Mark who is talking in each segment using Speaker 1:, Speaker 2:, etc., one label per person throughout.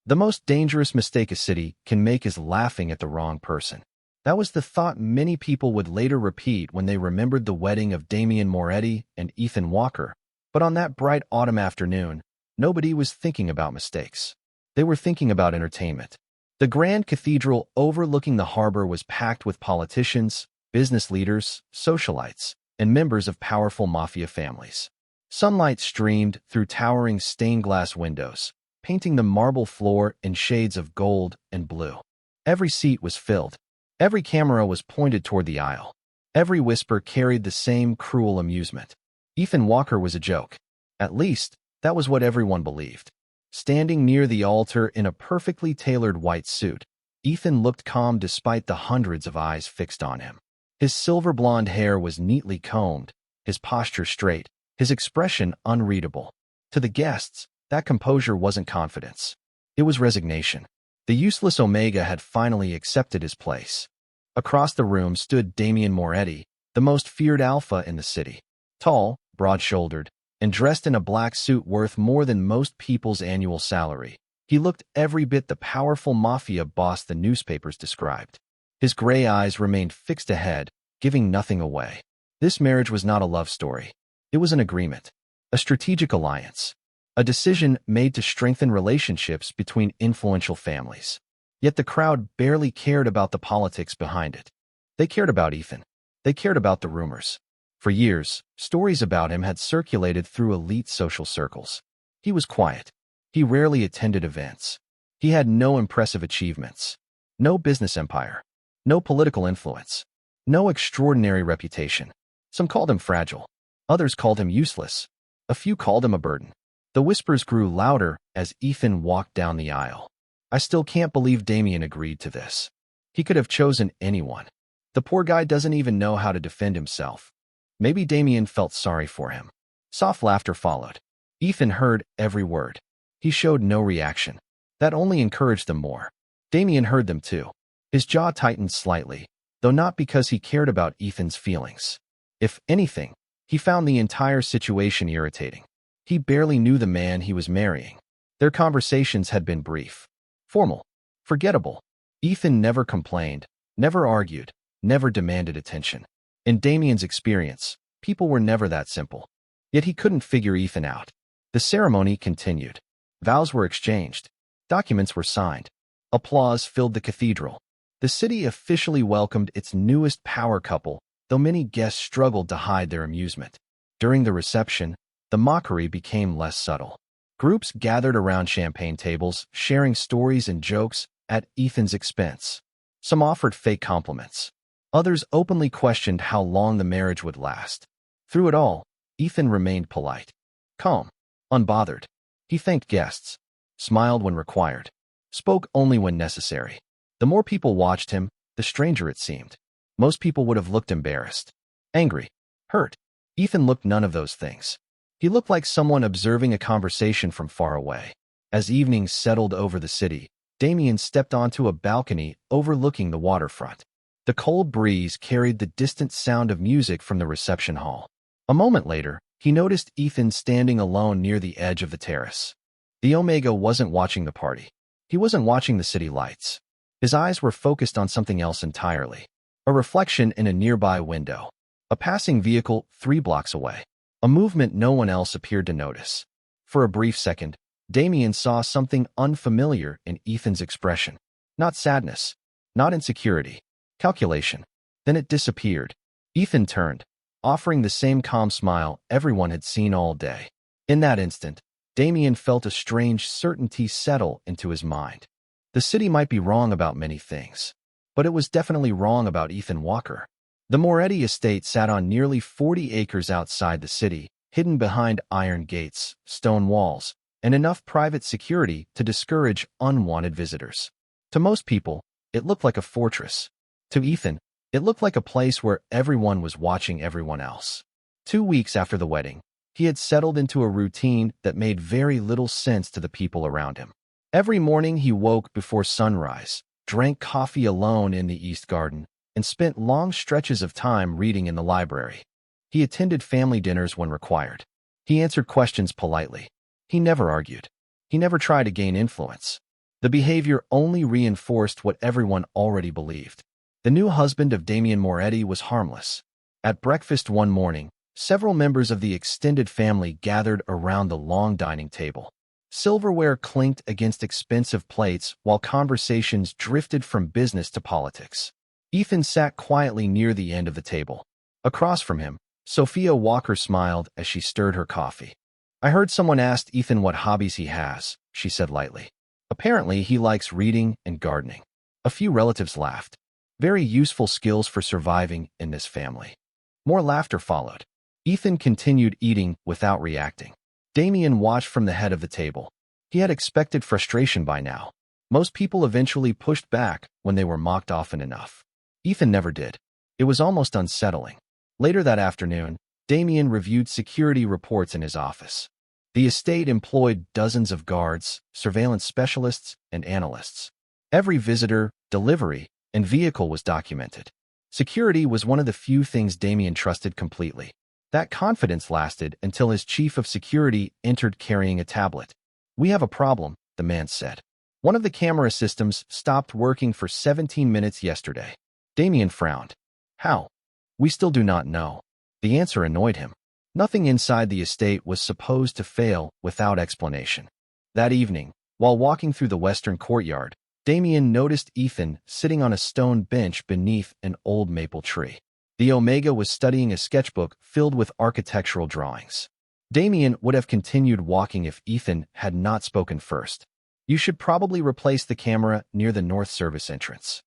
Speaker 1: The most dangerous mistake a city can make is laughing at the wrong person. That was the thought many people would later repeat when they remembered the wedding of Damian Moretti and Ethan Walker. But on that bright autumn afternoon, nobody was thinking about mistakes. They were thinking about entertainment. The grand cathedral overlooking the harbor was packed with politicians, business leaders, socialites, and members of powerful mafia families. Sunlight streamed through towering stained-glass windows, painting the marble floor in shades of gold and blue. Every seat was filled. Every camera was pointed toward the aisle. Every whisper carried the same cruel amusement. Ethan Walker was a joke. At least, that was what everyone believed. Standing near the altar in a perfectly tailored white suit, Ethan looked calm despite the hundreds of eyes fixed on him. His silver blonde hair was neatly combed, his posture straight, his expression unreadable. To the guests, that composure wasn't confidence. It was resignation. The useless Omega had finally accepted his place. Across the room stood Damian Moretti, the most feared alpha in the city. Tall, broad-shouldered, and dressed in a black suit worth more than most people's annual salary. He looked every bit the powerful mafia boss the newspapers described. His gray eyes remained fixed ahead, giving nothing away. This marriage was not a love story. It was an agreement, a strategic alliance, a decision made to strengthen relationships between influential families. Yet the crowd barely cared about the politics behind it. They cared about Ethan. They cared about the rumors. For years, stories about him had circulated through elite social circles. He was quiet. He rarely attended events. He had no impressive achievements, no business empire, no political influence, no extraordinary reputation. Some called him fragile. Others called him useless. A few called him a burden. The whispers grew louder as Ethan walked down the aisle. I still can't believe Damian agreed to this. He could have chosen anyone. The poor guy doesn't even know how to defend himself. Maybe Damian felt sorry for him. Soft laughter followed. Ethan heard every word. He showed no reaction. That only encouraged them more. Damian heard them too. His jaw tightened slightly, though not because he cared about Ethan's feelings. If anything, he found the entire situation irritating. He barely knew the man he was marrying. Their conversations had been brief, formal, forgettable. Ethan never complained, never argued, never demanded attention. In Damian's experience, people were never that simple. Yet he couldn't figure Ethan out. The ceremony continued. Vows were exchanged. Documents were signed. Applause filled the cathedral. The city officially welcomed its newest power couple, though many guests struggled to hide their amusement. During the reception, the mockery became less subtle. Groups gathered around champagne tables, sharing stories and jokes at Ethan's expense. Some offered fake compliments. Others openly questioned how long the marriage would last. Through it all, Ethan remained polite, calm, unbothered. He thanked guests, smiled when required, spoke only when necessary. The more people watched him, the stranger it seemed. Most people would have looked embarrassed, angry, hurt. Ethan looked none of those things. He looked like someone observing a conversation from far away. As evening settled over the city, Damian stepped onto a balcony overlooking the waterfront. The cold breeze carried the distant sound of music from the reception hall. A moment later, he noticed Ethan standing alone near the edge of the terrace. The Omega wasn't watching the party. He wasn't watching the city lights. His eyes were focused on something else entirely. A reflection in a nearby window. A passing vehicle 3 blocks away. A movement no one else appeared to notice. For a brief second, Damian saw something unfamiliar in Ethan's expression. Not sadness. Not insecurity. Calculation. Then it disappeared. Ethan turned, offering the same calm smile everyone had seen all day. In that instant, Damian felt a strange certainty settle into his mind. The city might be wrong about many things, but it was definitely wrong about Ethan Walker. The Moretti estate sat on nearly 40 acres outside the city, hidden behind iron gates, stone walls, and enough private security to discourage unwanted visitors. To most people, it looked like a fortress. To Ethan, it looked like a place where everyone was watching everyone else. 2 weeks after the wedding, he had settled into a routine that made very little sense to the people around him. Every morning he woke before sunrise, drank coffee alone in the East Garden, and spent long stretches of time reading in the library. He attended family dinners when required. He answered questions politely. He never argued. He never tried to gain influence. The behavior only reinforced what everyone already believed. The new husband of Damien Moretti was harmless. At breakfast one morning, several members of the extended family gathered around the long dining table. Silverware clinked against expensive plates while conversations drifted from business to politics. Ethan sat quietly near the end of the table. Across from him, Sophia Walker smiled as she stirred her coffee. "I heard someone asked Ethan what hobbies he has," she said lightly. "Apparently, he likes reading and gardening." A few relatives laughed. Very useful skills for surviving in this family. More laughter followed. Ethan continued eating without reacting. Damien watched from the head of the table. He had expected frustration by now. Most people eventually pushed back when they were mocked often enough. Ethan never did. It was almost unsettling. Later that afternoon, Damien reviewed security reports in his office. The estate employed dozens of guards, surveillance specialists, and analysts. Every visitor, delivery, and vehicle was documented. Security was one of the few things Damien trusted completely. That confidence lasted until his chief of security entered carrying a tablet. "We have a problem," the man said. "One of the camera systems stopped working for 17 minutes yesterday." Damien frowned. "How?" "We still do not know." The answer annoyed him. Nothing inside the estate was supposed to fail without explanation. That evening, while walking through the western courtyard, Damien noticed Ethan sitting on a stone bench beneath an old maple tree. The Omega was studying a sketchbook filled with architectural drawings. Damien would have continued walking if Ethan had not spoken first. "You should probably replace the camera near the north service entrance."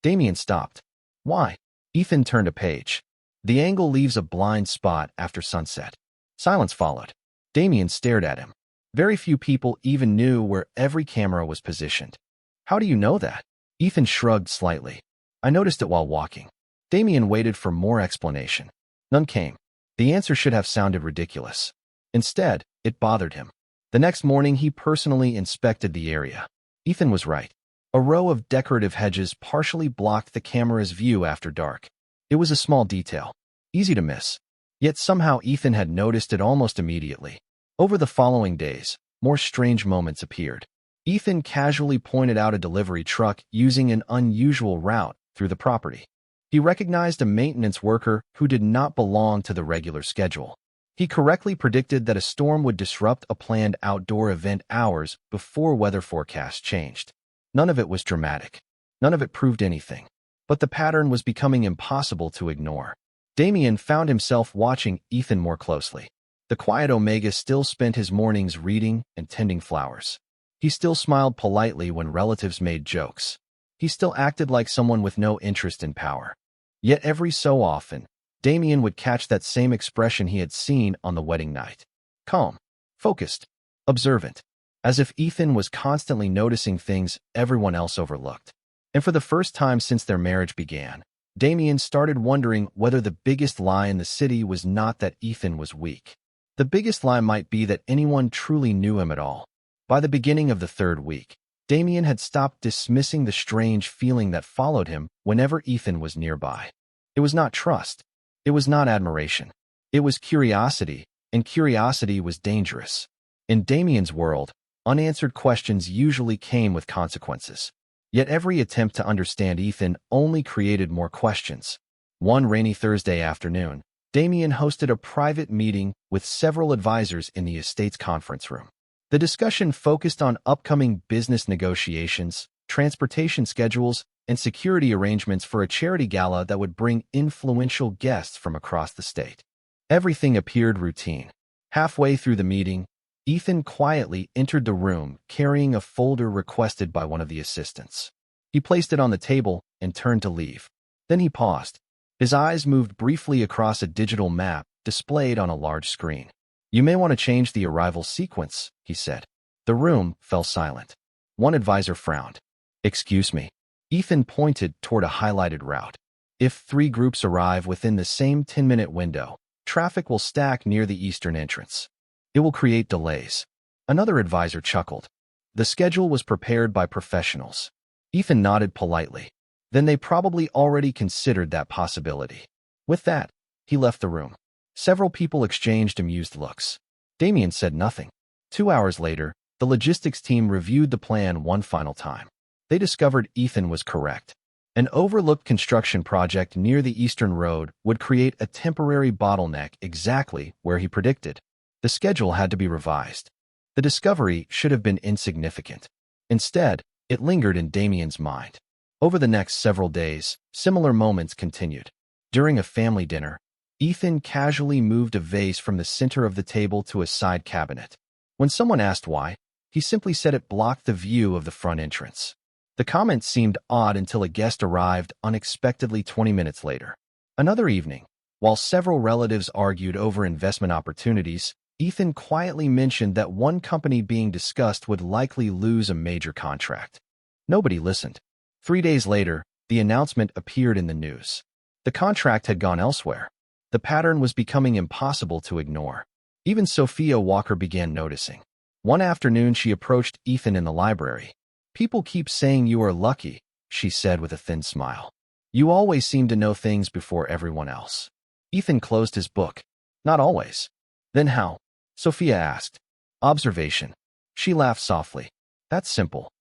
Speaker 1: Damien stopped. "Why?" Ethan turned a page. "The angle leaves a blind spot after sunset." Silence followed. Damien stared at him. Very few people even knew where every camera was positioned. "How do you know that?" Ethan shrugged slightly. "I noticed it while walking." Damien waited for more explanation. None came. The answer should have sounded ridiculous. Instead, it bothered him. The next morning, he personally inspected the area. Ethan was right. A row of decorative hedges partially blocked the camera's view after dark. It was a small detail, easy to miss. Yet somehow Ethan had noticed it almost immediately. Over the following days, more strange moments appeared. Ethan casually pointed out a delivery truck using an unusual route through the property. He recognized a maintenance worker who did not belong to the regular schedule. He correctly predicted that a storm would disrupt a planned outdoor event hours before weather forecasts changed. None of it was dramatic. None of it proved anything. But the pattern was becoming impossible to ignore. Damien found himself watching Ethan more closely. The quiet Omega still spent his mornings reading and tending flowers. He still smiled politely when relatives made jokes. He still acted like someone with no interest in power. Yet every so often, Damien would catch that same expression he had seen on the wedding night. Calm, focused, observant, as if Ethan was constantly noticing things everyone else overlooked. And for the first time since their marriage began, Damien started wondering whether the biggest lie in the city was not that Ethan was weak. The biggest lie might be that anyone truly knew him at all. By the beginning of the third week, Damien had stopped dismissing the strange feeling that followed him whenever Ethan was nearby. It was not trust. It was not admiration. It was curiosity, and curiosity was dangerous. In Damien's world, unanswered questions usually came with consequences. Yet every attempt to understand Ethan only created more questions. One rainy Thursday afternoon, Damien hosted a private meeting with several advisors in the estate's conference room. The discussion focused on upcoming business negotiations, transportation schedules, and security arrangements for a charity gala that would bring influential guests from across the state. Everything appeared routine. Halfway through the meeting, Ethan quietly entered the room carrying a folder requested by one of the assistants. He placed it on the table and turned to leave. Then he paused. His eyes moved briefly across a digital map displayed on a large screen. "You may want to change the arrival sequence," he said. The room fell silent. One advisor frowned. "Excuse me." Ethan pointed toward a highlighted route. "If 3 groups arrive within the same 10-minute window, traffic will stack near the eastern entrance. It will create delays." Another advisor chuckled. The schedule was prepared by professionals. Ethan nodded politely. Then they probably already considered that possibility. With that, he left the room. Several people exchanged amused looks. Damien said nothing. 2 hours later, the logistics team reviewed the plan one final time. They discovered Ethan was correct. An overlooked construction project near the Eastern Road would create a temporary bottleneck exactly where he predicted. The schedule had to be revised. The discovery should have been insignificant. Instead, it lingered in Damien's mind. Over the next several days, similar moments continued. During a family dinner, Ethan casually moved a vase from the center of the table to a side cabinet. When someone asked why, he simply said it blocked the view of the front entrance. The comment seemed odd until a guest arrived unexpectedly 20 minutes later. Another evening, while several relatives argued over investment opportunities, Ethan quietly mentioned that one company being discussed would likely lose a major contract. Nobody listened. 3 days later, the announcement appeared in the news. The contract had gone elsewhere. The pattern was becoming impossible to ignore. Even Sophia Walker began noticing. One afternoon, she approached Ethan in the library. "People keep saying you are lucky," she said with a thin smile. "You always seem to know things before everyone else." Ethan closed his book. "Not always." "Then how?" Sophia asked. "Observation." She laughed softly. "That's simple.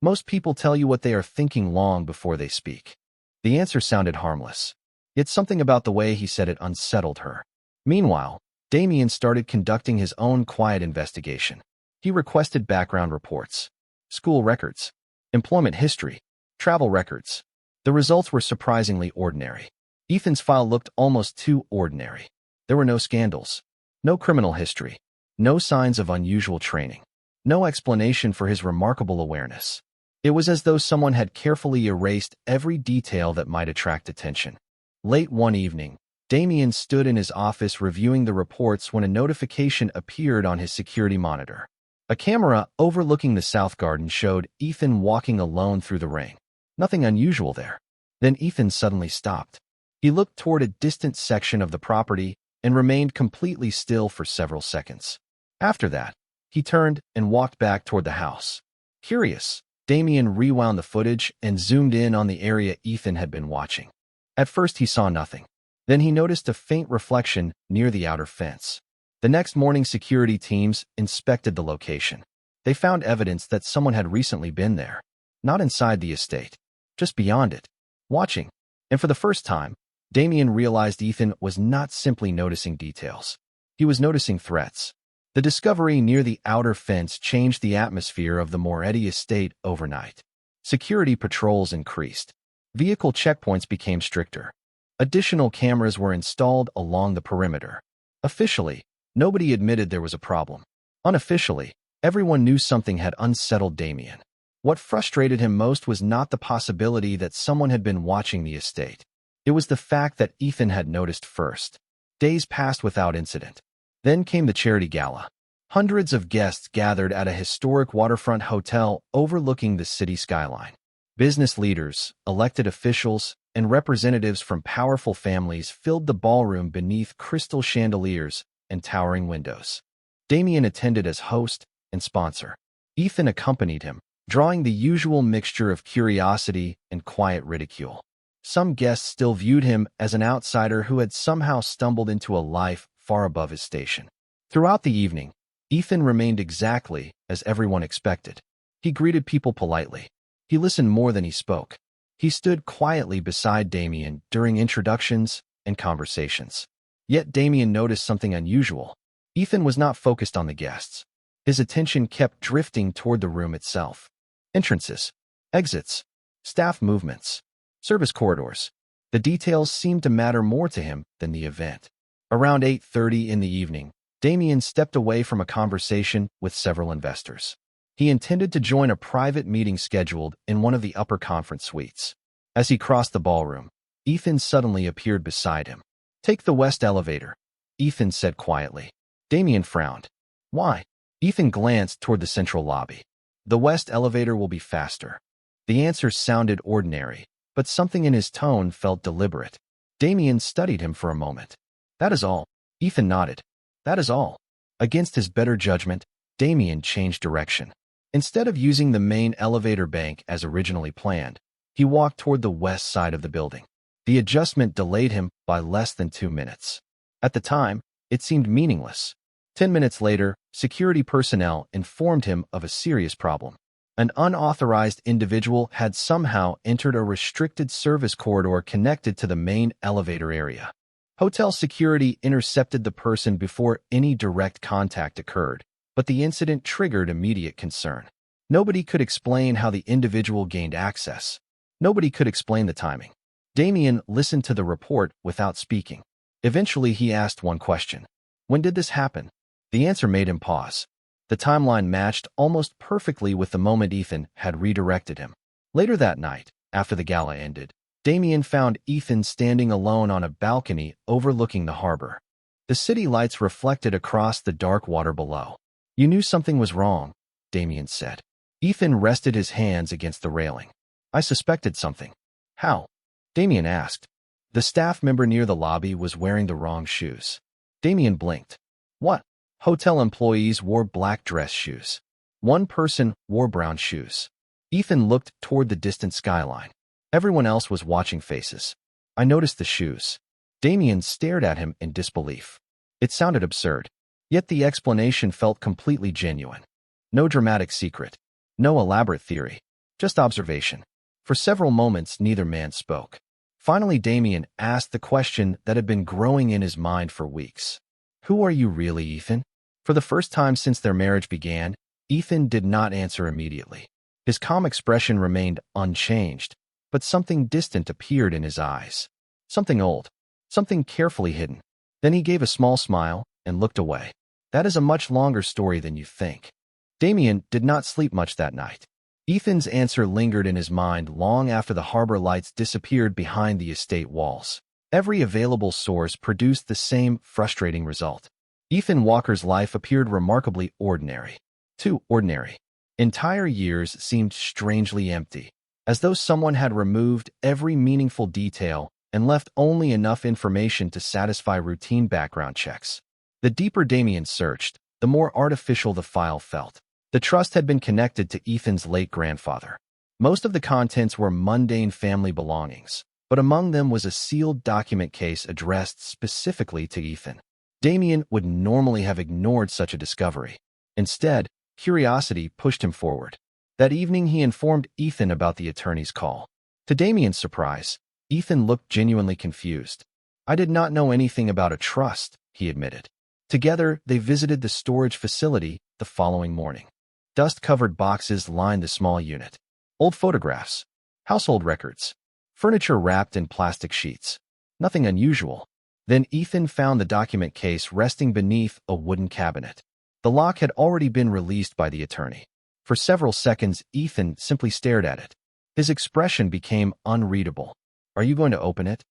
Speaker 1: Most people tell you what they are thinking long before they speak." The answer sounded harmless. Yet something about the way he said it unsettled her. Meanwhile, Damien started conducting his own quiet investigation. He requested background reports, school records, employment history, travel records. The results were surprisingly ordinary. Ethan's file looked almost too ordinary. There were no scandals, no criminal history, no signs of unusual training, no explanation for his remarkable awareness. It was as though someone had carefully erased every detail that might attract attention. Late one evening, Damien stood in his office reviewing the reports when a notification appeared on his security monitor. A camera overlooking the South Garden showed Ethan walking alone through the rain. Nothing unusual there. Then Ethan suddenly stopped. He looked toward a distant section of the property and remained completely still for several seconds. After that, he turned and walked back toward the house. Curious, Damien rewound the footage and zoomed in on the area Ethan had been watching. At first he saw nothing. Then he noticed a faint reflection near the outer fence. The next morning, security teams inspected the location. They found evidence that someone had recently been there. Not inside the estate, just beyond it, watching. And for the first time, Damien realized Ethan was not simply noticing details. He was noticing threats. The discovery near the outer fence changed the atmosphere of the Moretti estate overnight. Security patrols increased. Vehicle checkpoints became stricter. Additional cameras were installed along the perimeter. Officially, nobody admitted there was a problem. Unofficially, everyone knew something had unsettled Damien. What frustrated him most was not the possibility that someone had been watching the estate. It was the fact that Ethan had noticed first. Days passed without incident. Then came the charity gala. Hundreds of guests gathered at a historic waterfront hotel overlooking the city skyline. Business leaders, elected officials, and representatives from powerful families filled the ballroom beneath crystal chandeliers and towering windows. Damien attended as host and sponsor. Ethan accompanied him, drawing the usual mixture of curiosity and quiet ridicule. Some guests still viewed him as an outsider who had somehow stumbled into a life far above his station. Throughout the evening, Ethan remained exactly as everyone expected. He greeted people politely. He listened more than he spoke. He stood quietly beside Damien during introductions and conversations. Yet Damien noticed something unusual. Ethan was not focused on the guests. His attention kept drifting toward the room itself. Entrances, exits, staff movements, service corridors. The details seemed to matter more to him than the event. Around 8:30 in the evening, Damien stepped away from a conversation with several investors. He intended to join a private meeting scheduled in one of the upper conference suites. As he crossed the ballroom, Ethan suddenly appeared beside him. "Take the west elevator," Ethan said quietly. Damien frowned. "Why?" Ethan glanced toward the central lobby. "The west elevator will be faster." The answer sounded ordinary, but something in his tone felt deliberate. Damien studied him for a moment. "That is all." Ethan nodded. "That is all." Against his better judgment, Damien changed direction. Instead of using the main elevator bank as originally planned, he walked toward the west side of the building. The adjustment delayed him by less than 2 minutes. At the time, it seemed meaningless. 10 minutes later, security personnel informed him of a serious problem. An unauthorized individual had somehow entered a restricted service corridor connected to the main elevator area. Hotel security intercepted the person before any direct contact occurred, but the incident triggered immediate concern. Nobody could explain how the individual gained access. Nobody could explain the timing. Damien listened to the report without speaking. Eventually, he asked one question. When did this happen? The answer made him pause. The timeline matched almost perfectly with the moment Ethan had redirected him. Later that night, after the gala ended, Damien found Ethan standing alone on a balcony overlooking the harbor. The city lights reflected across the dark water below. "You knew something was wrong," Damien said. Ethan rested his hands against the railing. "I suspected something." "How?" Damien asked. The staff member near the lobby was wearing the wrong shoes. Damien blinked. "What?" Hotel employees wore black dress shoes. One person wore brown shoes. Ethan looked toward the distant skyline. Everyone else was watching faces. "I noticed the shoes." Damien stared at him in disbelief. It sounded absurd, yet the explanation felt completely genuine. No dramatic secret. No elaborate theory. Just observation. For several moments, neither man spoke. Finally, Damien asked the question that had been growing in his mind for weeks. "Who are you really, Ethan?" For the first time since their marriage began, Ethan did not answer immediately. His calm expression remained unchanged, but something distant appeared in his eyes. Something old. Something carefully hidden. Then he gave a small smile and looked away. "That is a much longer story than you think." Damien did not sleep much that night. Ethan's answer lingered in his mind long after the harbor lights disappeared behind the estate walls. Every available source produced the same frustrating result. Ethan Walker's life appeared remarkably ordinary. Too ordinary. Entire years seemed strangely empty, as though someone had removed every meaningful detail and left only enough information to satisfy routine background checks. The deeper Damien searched, the more artificial the file felt. The trust had been connected to Ethan's late grandfather. Most of the contents were mundane family belongings, but among them was a sealed document case addressed specifically to Ethan. Damien would normally have ignored such a discovery. Instead, curiosity pushed him forward. That evening, he informed Ethan about the attorney's call. To Damien's surprise, Ethan looked genuinely confused. "I did not know anything about a trust," he admitted. Together, they visited the storage facility the following morning. Dust-covered boxes lined the small unit. Old photographs, household records, furniture wrapped in plastic sheets. Nothing unusual. Then Ethan found the document case resting beneath a wooden cabinet. The lock had already been released by the attorney. For several seconds, Ethan simply stared at it. His expression became unreadable. "Are you going to open it?"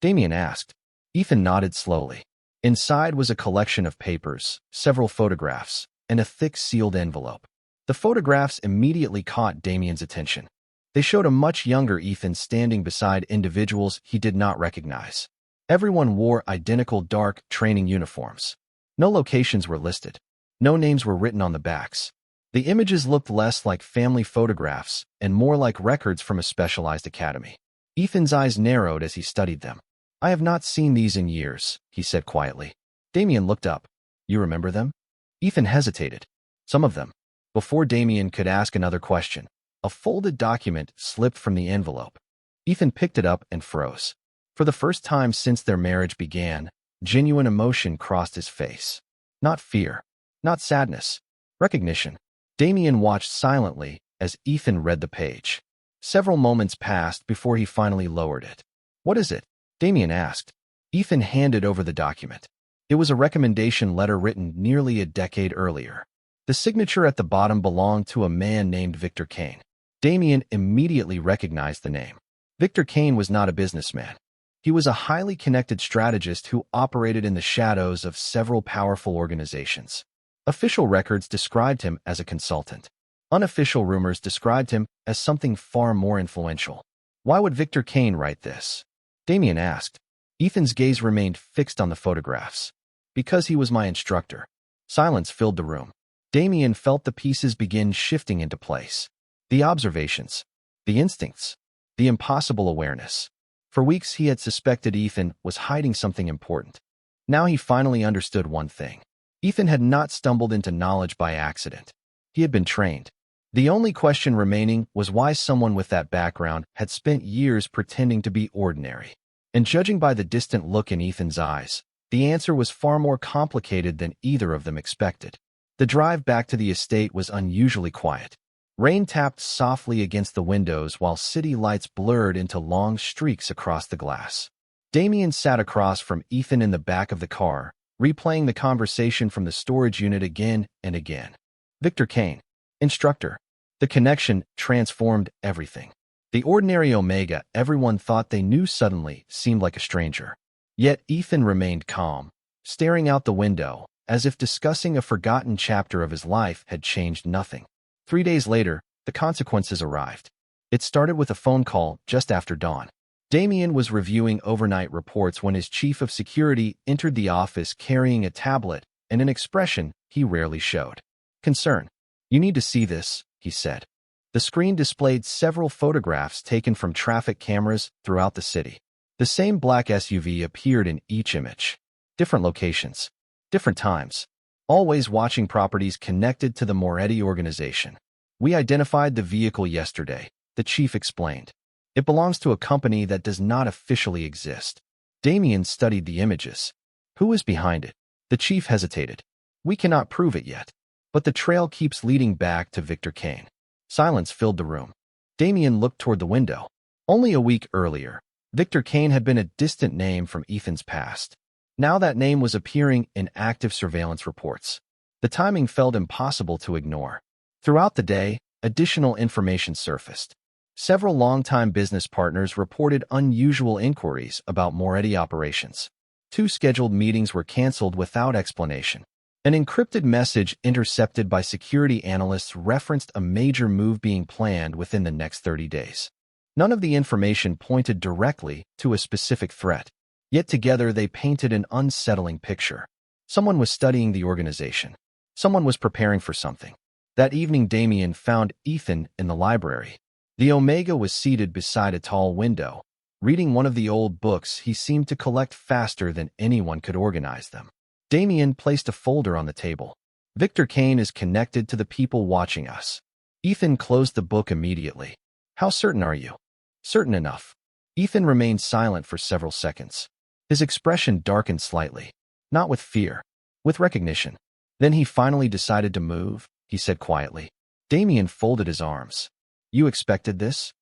Speaker 1: Damien asked. Ethan nodded slowly. Inside was a collection of papers, several photographs, and a thick sealed envelope. The photographs immediately caught Damien's attention. They showed a much younger Ethan standing beside individuals he did not recognize. Everyone wore identical dark training uniforms. No locations were listed. No names were written on the backs. The images looked less like family photographs and more like records from a specialized academy. Ethan's eyes narrowed as he studied them. "I have not seen these in years," he said quietly. Damien looked up. "You remember them?" Ethan hesitated. "Some of them." Before Damien could ask another question, a folded document slipped from the envelope. Ethan picked it up and froze. For the first time since their marriage began, genuine emotion crossed his face. Not fear. Not sadness. Recognition. Damien watched silently as Ethan read the page. Several moments passed before he finally lowered it. "What is it?" Damien asked. Ethan handed over the document. It was a recommendation letter written nearly a decade earlier. The signature at the bottom belonged to a man named Victor Kane. Damien immediately recognized the name. Victor Kane was not a businessman. He was a highly connected strategist who operated in the shadows of several powerful organizations. Official records described him as a consultant. Unofficial rumors described him as something far more influential. Why would Victor Kane write this? Damien asked. Ethan's gaze remained fixed on the photographs. "Because he was my instructor." Silence filled the room. Damien felt the pieces begin shifting into place. The observations, the instincts, the impossible awareness. For weeks he had suspected Ethan was hiding something important. Now he finally understood one thing. Ethan had not stumbled into knowledge by accident. He had been trained. The only question remaining was why someone with that background had spent years pretending to be ordinary. And judging by the distant look in Ethan's eyes, the answer was far more complicated than either of them expected. The drive back to the estate was unusually quiet. Rain tapped softly against the windows while city lights blurred into long streaks across the glass. Damien sat across from Ethan in the back of the car, replaying the conversation from the storage unit again and again. Victor Kane, instructor. The connection transformed everything. The ordinary Omega everyone thought they knew suddenly seemed like a stranger. Yet Ethan remained calm, staring out the window, as if discussing a forgotten chapter of his life had changed nothing. 3 days later, the consequences arrived. It started with a phone call just after dawn. Damien was reviewing overnight reports when his chief of security entered the office carrying a tablet and an expression he rarely showed. Concern. "You need to see this," he said. The screen displayed several photographs taken from traffic cameras throughout the city. The same black SUV appeared in each image. Different locations, different times. Always watching properties connected to the Moretti organization. "We identified the vehicle yesterday," the chief explained. "It belongs to a company that does not officially exist." Damien studied the images. "Who is behind it?" The chief hesitated. "We cannot prove it yet, but the trail keeps leading back to Victor Kane." Silence filled the room. Damien looked toward the window. Only a week earlier, Victor Kane had been a distant name from Ethan's past. Now that name was appearing in active surveillance reports. The timing felt impossible to ignore. Throughout the day, additional information surfaced. Several longtime business partners reported unusual inquiries about Moretti operations. 2 scheduled meetings were canceled without explanation. An encrypted message intercepted by security analysts referenced a major move being planned within the next 30 days. None of the information pointed directly to a specific threat. Yet together they painted an unsettling picture. Someone was studying the organization. Someone was preparing for something. That evening, Damien found Ethan in the library. The Omega was seated beside a tall window, reading one of the old books he seemed to collect faster than anyone could organize them. Damien placed a folder on the table. "Victor Kane is connected to the people watching us." Ethan closed the book immediately. "How certain are you?" "Certain enough." Ethan remained silent for several seconds. His expression darkened slightly. Not with fear, with recognition. Then he finally decided to move, he said quietly. Damien folded his arms. "You expected this?"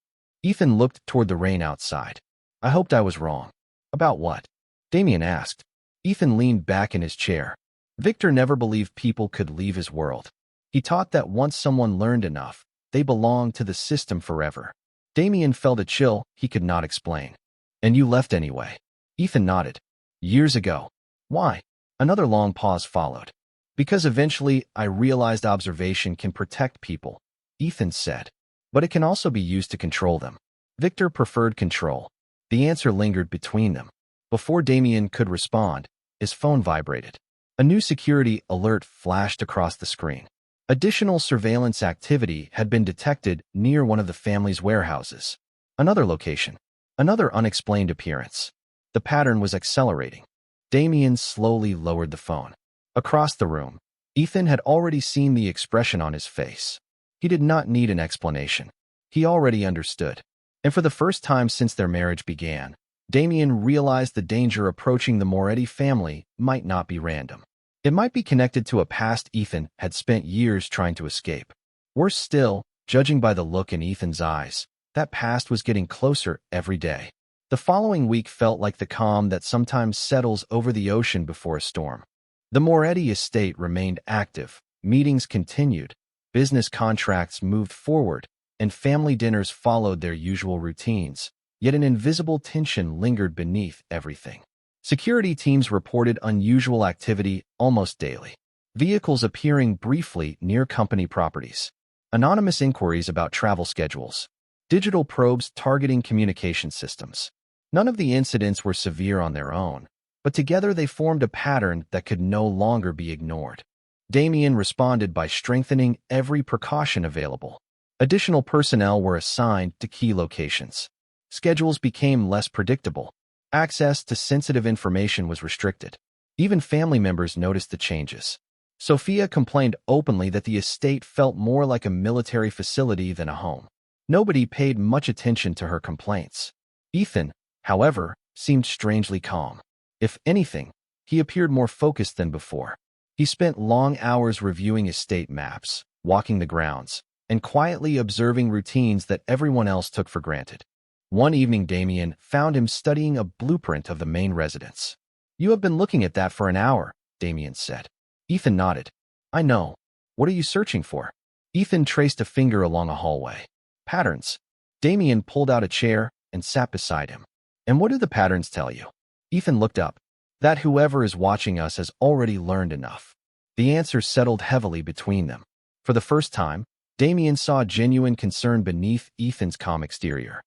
Speaker 1: Ethan looked toward the rain outside. "I hoped I was wrong." "About what?" Damien asked. Ethan leaned back in his chair. Victor never believed people could leave his world. He taught that once someone learned enough, they belonged to the system forever. Damien felt a chill he could not explain. "And you left anyway?" Ethan nodded. "Years ago." "Why?" Another long pause followed. "Because eventually I realized observation can protect people," Ethan said. "But it can also be used to control them." Victor preferred control. The answer lingered between them. Before Damien could respond, his phone vibrated. A new security alert flashed across the screen. Additional surveillance activity had been detected near one of the family's warehouses. Another location. Another unexplained appearance. The pattern was accelerating. Damien slowly lowered the phone. Across the room, Ethan had already seen the expression on his face. He did not need an explanation. He already understood. And for the first time since their marriage began, Damien realized the danger approaching the Moretti family might not be random. It might be connected to a past Ethan had spent years trying to escape. Worse still, judging by the look in Ethan's eyes, that past was getting closer every day. The following week felt like the calm that sometimes settles over the ocean before a storm. The Moretti estate remained active, meetings continued, business contracts moved forward, and family dinners followed their usual routines, yet an invisible tension lingered beneath everything. Security teams reported unusual activity almost daily. Vehicles appearing briefly near company properties. Anonymous inquiries about travel schedules. Digital probes targeting communication systems. None of the incidents were severe on their own, but together they formed a pattern that could no longer be ignored. Damien responded by strengthening every precaution available. Additional personnel were assigned to key locations. Schedules became less predictable. Access to sensitive information was restricted. Even family members noticed the changes. Sophia complained openly that the estate felt more like a military facility than a home. Nobody paid much attention to her complaints. Ethan, however, seemed strangely calm. If anything, he appeared more focused than before. He spent long hours reviewing estate maps, walking the grounds, and quietly observing routines that everyone else took for granted. One evening, Damien found him studying a blueprint of the main residence. "You have been looking at that for an hour," Damien said. Ethan nodded. "I know. What are you searching for?" Ethan traced a finger along a hallway. "Patterns." Damien pulled out a chair and sat beside him. "And what do the patterns tell you?" Ethan looked up. "That whoever is watching us has already learned enough." The answer settled heavily between them. For the first time, Damien saw genuine concern beneath Ethan's calm exterior.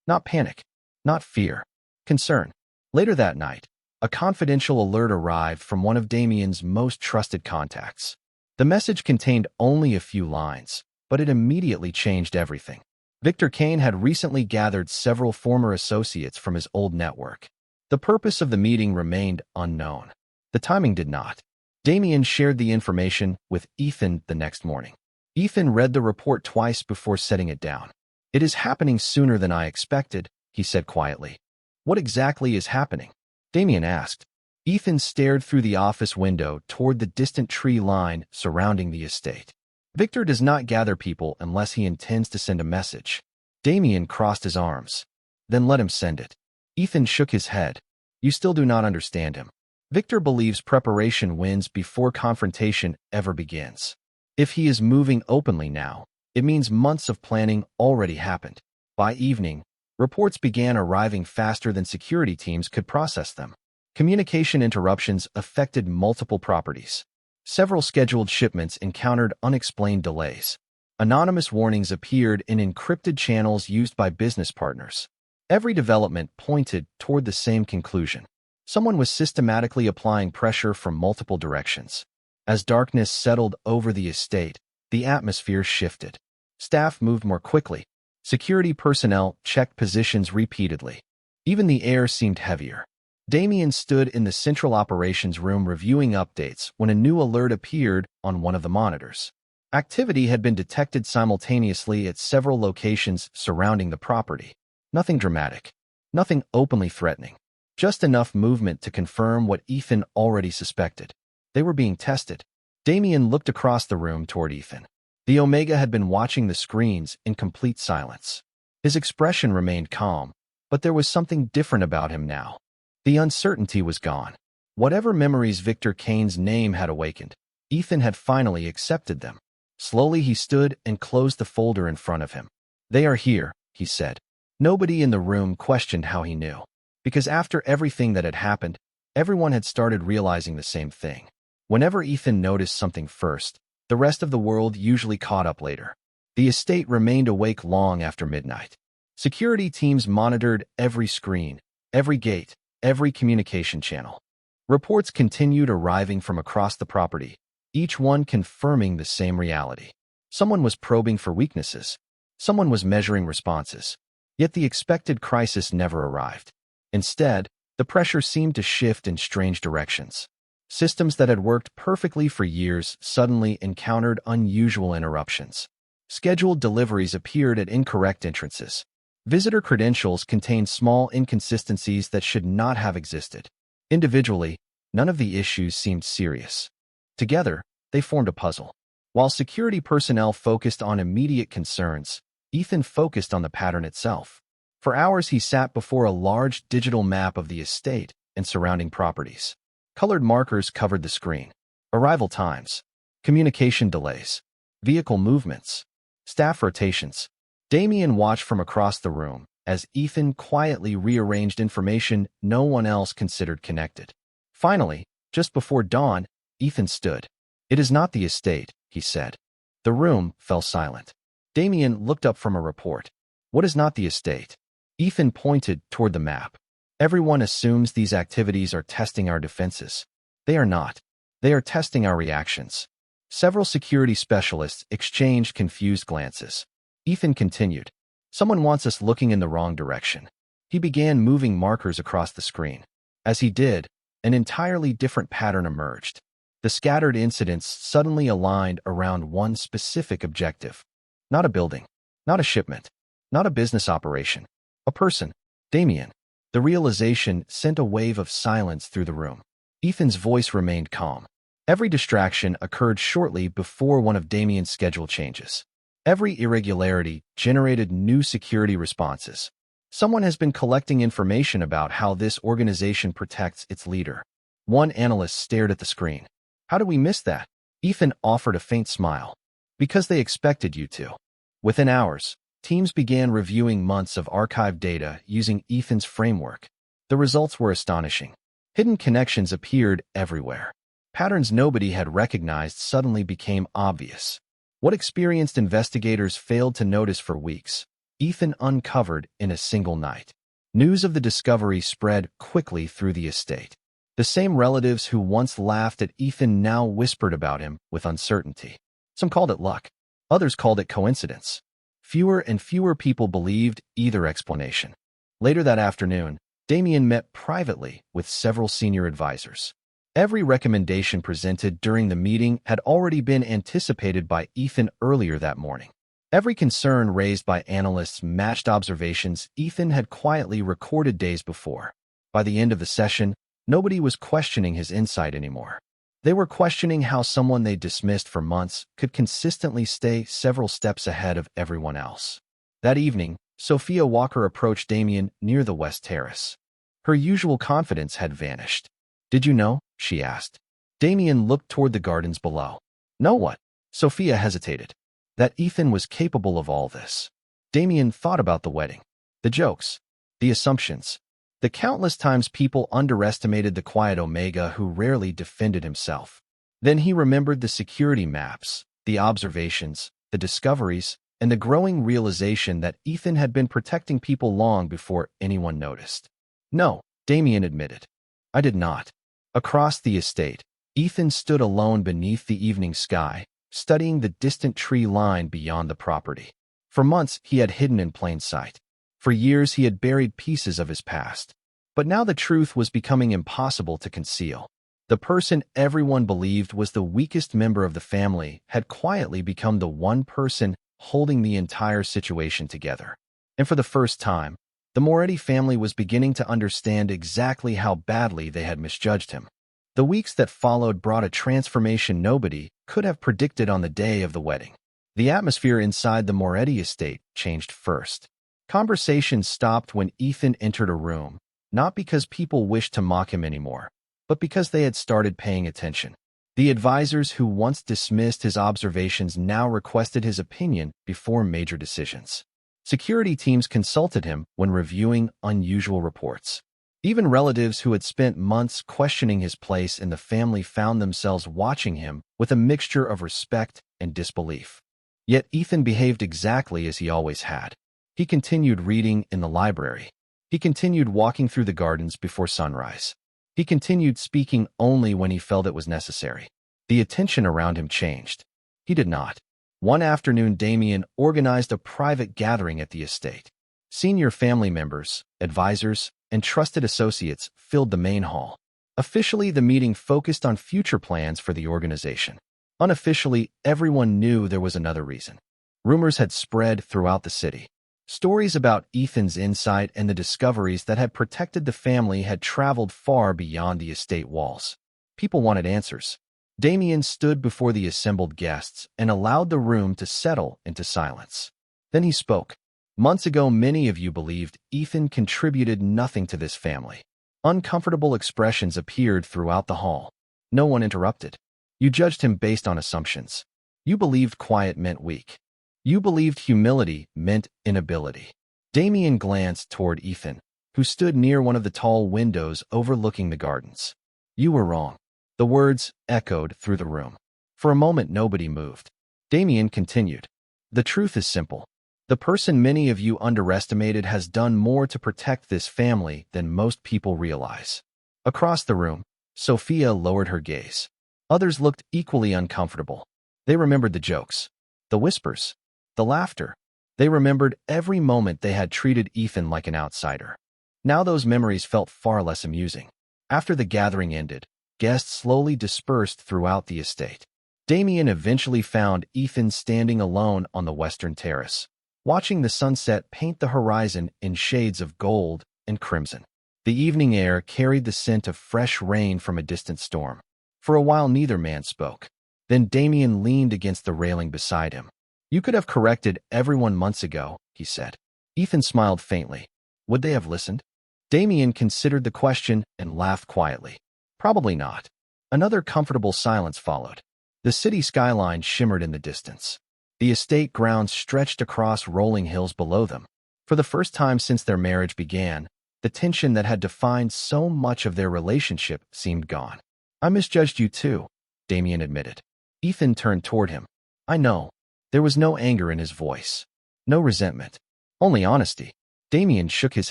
Speaker 1: Not panic, not fear, concern. Later that night, a confidential alert arrived from one of Damien's most trusted contacts. The message contained only a few lines, but it immediately changed everything. Victor Kane had recently gathered several former associates from his old network. The purpose of the meeting remained unknown. The timing did not. Damien shared the information with Ethan the next morning. Ethan read the report twice before setting it down. "It is happening sooner than I expected," he said quietly. "What exactly is happening?" Damien asked. Ethan stared through the office window toward the distant tree line surrounding the estate. "Victor does not gather people unless he intends to send a message." Damien crossed his arms. "Then let him send it." Ethan shook his head. "You still do not understand him. Victor believes preparation wins before confrontation ever begins. If he is moving openly now, it means months of planning already happened." By evening, reports began arriving faster than security teams could process them. Communication interruptions affected multiple properties. Several scheduled shipments encountered unexplained delays. Anonymous warnings appeared in encrypted channels used by business partners. Every development pointed toward the same conclusion. Someone was systematically applying pressure from multiple directions. As darkness settled over the estate, the atmosphere shifted. Staff moved more quickly. Security personnel checked positions repeatedly. Even the air seemed heavier. Damien stood in the central operations room reviewing updates when a new alert appeared on one of the monitors. Activity had been detected simultaneously at several locations surrounding the property. Nothing dramatic. Nothing openly threatening. Just enough movement to confirm what Ethan already suspected. They were being tested. Damien looked across the room toward Ethan. The Omega had been watching the screens in complete silence. His expression remained calm, but there was something different about him now. The uncertainty was gone. Whatever memories Victor Kane's name had awakened, Ethan had finally accepted them. Slowly he stood and closed the folder in front of him. "They are here," he said. Nobody in the room questioned how he knew. Because after everything that had happened, everyone had started realizing the same thing. Whenever Ethan noticed something first, the rest of the world usually caught up later. The estate remained awake long after midnight. Security teams monitored every screen, every gate, every communication channel. Reports continued arriving from across the property, each one confirming the same reality. Someone was probing for weaknesses. Someone was measuring responses. Yet the expected crisis never arrived. Instead, the pressure seemed to shift in strange directions. Systems that had worked perfectly for years suddenly encountered unusual interruptions. Scheduled deliveries appeared at incorrect entrances. Visitor credentials contained small inconsistencies that should not have existed. Individually, none of the issues seemed serious. Together, they formed a puzzle. While security personnel focused on immediate concerns, Ethan focused on the pattern itself. For hours he sat before a large digital map of the estate and surrounding properties. Colored markers covered the screen. Arrival times, communication delays, vehicle movements, staff rotations. Damien watched from across the room as Ethan quietly rearranged information no one else considered connected. Finally, just before dawn, Ethan stood. "It is not the estate," he said. The room fell silent. Damien looked up from a report. "What is not the estate?" Ethan pointed toward the map. "Everyone assumes these activities are testing our defenses. They are not. They are testing our reactions." Several security specialists exchanged confused glances. Ethan continued. "Someone wants us looking in the wrong direction." He began moving markers across the screen. As he did, an entirely different pattern emerged. The scattered incidents suddenly aligned around one specific objective. Not a building, not a shipment, not a business operation. A person, Damien. The realization sent a wave of silence through the room. Ethan's voice remained calm. Every distraction occurred shortly before one of Damien's schedule changes. Every irregularity generated new security responses. Someone has been collecting information about how this organization protects its leader. One analyst stared at the screen. How did we miss that? Ethan offered a faint smile. Because they expected you to. Within hours, teams began reviewing months of archived data using Ethan's framework. The results were astonishing. Hidden connections appeared everywhere. Patterns nobody had recognized suddenly became obvious. What experienced investigators failed to notice for weeks, Ethan uncovered in a single night. News of the discovery spread quickly through the estate. The same relatives who once laughed at Ethan now whispered about him with uncertainty. Some called it luck. Others called it coincidence. Fewer and fewer people believed either explanation. Later that afternoon, Damien met privately with several senior advisors. Every recommendation presented during the meeting had already been anticipated by Ethan earlier that morning. Every concern raised by analysts matched observations Ethan had quietly recorded days before. By the end of the session, nobody was questioning his insight anymore. They were questioning how someone they dismissed for months could consistently stay several steps ahead of everyone else. That evening, Sophia Walker approached Damien near the West Terrace. Her usual confidence had vanished. "Did you know?" she asked. Damien looked toward the gardens below. "Know what?" Sophia hesitated. That Ethan was capable of all this. Damien thought about the wedding, the jokes, the assumptions, the countless times people underestimated the quiet Omega who rarely defended himself. Then he remembered the security maps, the observations, the discoveries, and the growing realization that Ethan had been protecting people long before anyone noticed. "No," Damien admitted. "I did not." Across the estate, Ethan stood alone beneath the evening sky, studying the distant tree line beyond the property. For months, he had hidden in plain sight. For years, he had buried pieces of his past. But now the truth was becoming impossible to conceal. The person everyone believed was the weakest member of the family had quietly become the one person holding the entire situation together. And for the first time, the Moretti family was beginning to understand exactly how badly they had misjudged him. The weeks that followed brought a transformation nobody could have predicted on the day of the wedding. The atmosphere inside the Moretti estate changed first. Conversations stopped when Ethan entered a room, not because people wished to mock him anymore, but because they had started paying attention. The advisors who once dismissed his observations now requested his opinion before major decisions. Security teams consulted him when reviewing unusual reports. Even relatives who had spent months questioning his place in the family found themselves watching him with a mixture of respect and disbelief. Yet Ethan behaved exactly as he always had. He continued reading in the library. He continued walking through the gardens before sunrise. He continued speaking only when he felt it was necessary. The attention around him changed. He did not. One afternoon, Damien organized a private gathering at the estate. Senior family members, advisors, and trusted associates filled the main hall. Officially, the meeting focused on future plans for the organization. Unofficially, everyone knew there was another reason. Rumors had spread throughout the city. Stories about Ethan's insight and the discoveries that had protected the family had traveled far beyond the estate walls. People wanted answers. Damien stood before the assembled guests and allowed the room to settle into silence. Then he spoke. "Months ago, many of you believed Ethan contributed nothing to this family." Uncomfortable expressions appeared throughout the hall. No one interrupted. You judged him based on assumptions. You believed quiet meant weak. You believed humility meant inability. Damien glanced toward Ethan, who stood near one of the tall windows overlooking the gardens. "You were wrong." The words echoed through the room. For a moment, nobody moved. Damien continued. "The truth is simple. The person many of you underestimated has done more to protect this family than most people realize." Across the room, Sophia lowered her gaze. Others looked equally uncomfortable. They remembered the jokes, the whispers, the laughter. They remembered every moment they had treated Ethan like an outsider. Now those memories felt far less amusing. After the gathering ended, guests slowly dispersed throughout the estate. Damien eventually found Ethan standing alone on the western terrace, watching the sunset paint the horizon in shades of gold and crimson. The evening air carried the scent of fresh rain from a distant storm. For a while neither man spoke. Then Damien leaned against the railing beside him. "You could have corrected everyone months ago," he said. Ethan smiled faintly. Would they have listened? Damien considered the question and laughed quietly. Probably not. Another comfortable silence followed. The city skyline shimmered in the distance. The estate grounds stretched across rolling hills below them. For the first time since their marriage began, the tension that had defined so much of their relationship seemed gone. "I misjudged you too," Damien admitted. Ethan turned toward him. "I know." There was no anger in his voice. No resentment. Only honesty. Damien shook his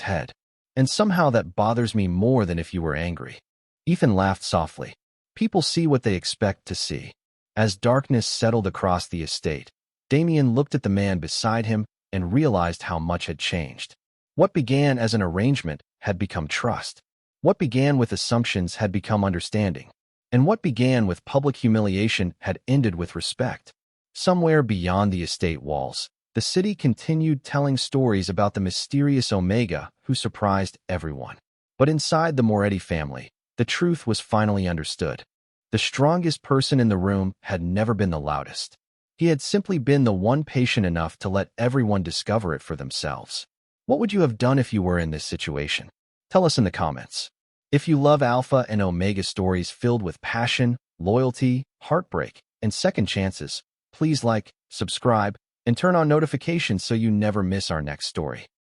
Speaker 1: head. "And somehow that bothers me more than if you were angry." Ethan laughed softly. People see what they expect to see. As darkness settled across the estate, Damien looked at the man beside him and realized how much had changed. What began as an arrangement had become trust. What began with assumptions had become understanding. And what began with public humiliation had ended with respect. Somewhere beyond the estate walls, the city continued telling stories about the mysterious Omega who surprised everyone. But inside the Moretti family, the truth was finally understood. The strongest person in the room had never been the loudest. He had simply been the one patient enough to let everyone discover it for themselves. What would you have done if you were in this situation? Tell us in the comments. If you love Alpha and Omega stories filled with passion, loyalty, heartbreak, and second chances, please like, subscribe, and turn on notifications so you never miss our next story.